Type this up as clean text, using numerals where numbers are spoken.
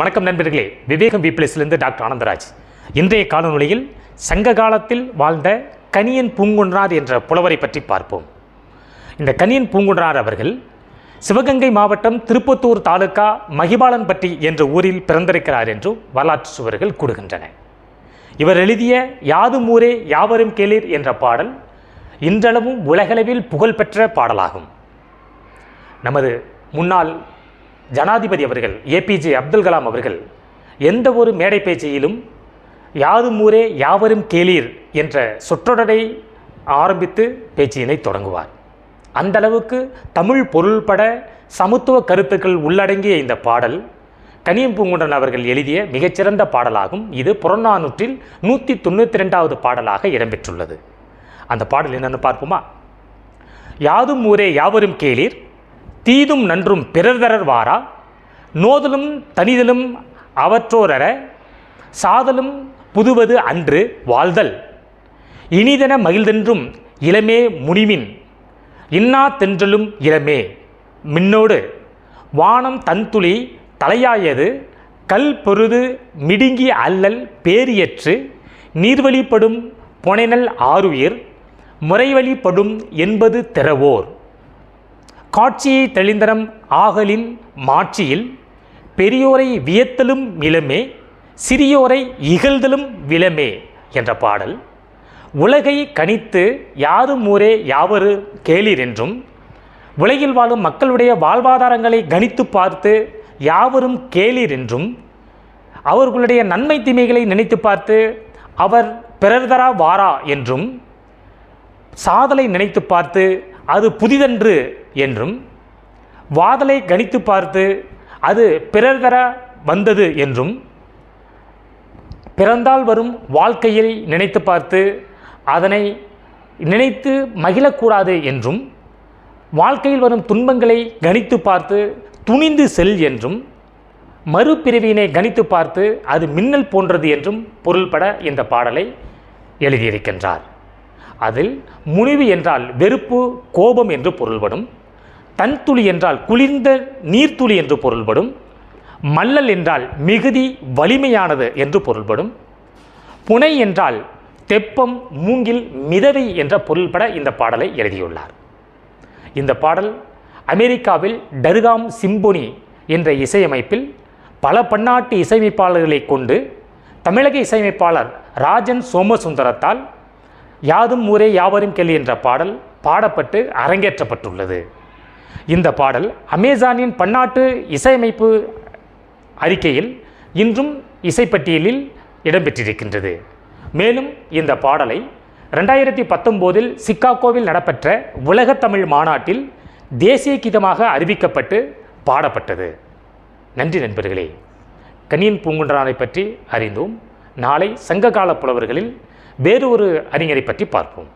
வணக்கம் நண்பர்களே. விவேகம் வீப்ளேஸிலிருந்து டாக்டர் ஆனந்தராஜ். இன்றைய காலநிலையில் சங்க காலத்தில் வாழ்ந்த கணியன் பூங்குன்றனார் என்ற புலவரை பற்றி பார்ப்போம். இந்த கணியன் பூங்குன்றனார் அவர்கள் சிவகங்கை மாவட்டம் திருப்பத்தூர் தாலுகா மகிபாலன்பட்டி என்ற ஊரில் பிறந்திருக்கிறார் என்று வரலாற்று சுவர்கள் கூறுகின்றன. இவர் எழுதிய யாதும் ஊரே யாவரும் கேளீர் என்ற பாடல் இன்றளவும் உலகளவில் புகழ்பெற்ற பாடலாகும். நமது முன்னாள் ஜனாதிபதி அவர்கள் ஏபிஜே அப்துல் கலாம் அவர்கள் எந்த ஒரு மேடை பேச்சியிலும் யாதும் ஊரே யாவரும் கேளீர் என்ற சொற்றொடரை ஆரம்பித்து பேச்சினை தொடங்குவார். அந்த அளவுக்கு தமிழ் பொருள்பட சமத்துவ கருத்துக்கள் உள்ளடங்கிய இந்த பாடல் கணியன் பூங்குன்றன் அவர்கள் எழுதிய மிகச்சிறந்த பாடலாகும். இது புறநானூற்றில் 192வது பாடலாக இடம்பெற்றுள்ளது. அந்த பாடல் என்னென்னு பார்ப்போமா? யாதும் ஊரே யாவரும் கேளீர், தீதும் நன்றும் பிறர்தரர் வாரா, நோதலும் தனிதலும் அவற்றோரற, சாதலும் புதுவது அன்று வாழ்தல், இனிதென மகிழ்தென்றும் இளமே முனிவின், இன்னா தென்றலும் இளமே மின்னோடு, வானம் தன்துளி தலையாயது, கல் பொருது மிடுங்கி அல்லல் பேரியற்று, நீர்வழிப்படும் பொனைநல் ஆருயிர், முறைவழிப்படும் என்பது திறவோர், காட்சியை தெளிந்தனம் ஆகலின் மாட்சியில், பெரியோரை வியத்தலும் இளமே சிறியோரை இகழ்தலும் விளமே என்ற பாடல் உலகை கணித்து யாதும் ஊரே யாவரு கேளீர் என்றும், உலகில் வாழும் மக்களுடைய வாழ்வாதாரங்களை கணித்து பார்த்து யாவரும் கேளீர் என்றும், அவர்களுடைய நன்மை தீமைகளை நினைத்து பார்த்து அவர் பிறர்தரா வாரா என்றும், சாதலை நினைத்து பார்த்து அது புதிதன்று என்றும், வாதலை கணித்து பார்த்து அது பிறர் தர வந்தது என்றும், பிறந்தால் வரும் வாழ்க்கையை நினைத்து பார்த்து அதனை நினைத்து மகிழக்கூடாது என்றும், வாழ்க்கையில் வரும் துன்பங்களை கணித்து பார்த்து துணிந்து செல் என்றும், மறுபிறவியினை கணித்து பார்த்து அது மின்னல் போன்றது என்றும் பொருள்பட இந்த பாடலை எழுதியிருக்கின்றார். அதில் முனிவு என்றால் வெறுப்பு கோபம் என்று பொருள்படும், தன்துளி என்றால் குளிர்ந்த நீர்த்துளி என்று பொருள்படும், மல்லல் என்றால் மிகுதி வலிமையானது என்று பொருள்படும், புனை என்றால் தெப்பம் மூங்கில் மிதவை என்ற பொருள்பட இந்த பாடலை எழுதியுள்ளார். இந்த பாடல் அமெரிக்காவில் டர்காம் சிம்போனி என்ற இசையமைப்பில் பல பன்னாட்டு இசையமைப்பாளர்களை கொண்டு தமிழக இசையமைப்பாளர் ராஜன் சோமசுந்தரத்தால் யாதும் ஊரே யாவரும் கேளீர் என்ற பாடல் பாடப்பட்டு அரங்கேற்றப்பட்டுள்ளது. இந்த பாடல் அமேசானின் பன்னாட்டு இசையமைப்பு அறிக்கையில் இன்றும் இசைப்பட்டியலில் இடம்பெற்றிருக்கின்றது. மேலும் இந்த பாடலை 2019 சிக்காகோவில் நடைபெற்ற உலகத் தமிழ் மாநாட்டில் தேசிய கீதமாக அறிவிக்கப்பட்டு பாடப்பட்டது. நன்றி நண்பர்களே. கணியன் பூங்குன்றனாரை பற்றி அறிந்தோம். நாளை சங்ககால புலவர்களில் வேறு ஒரு அறிஞரை பற்றி பார்ப்போம்.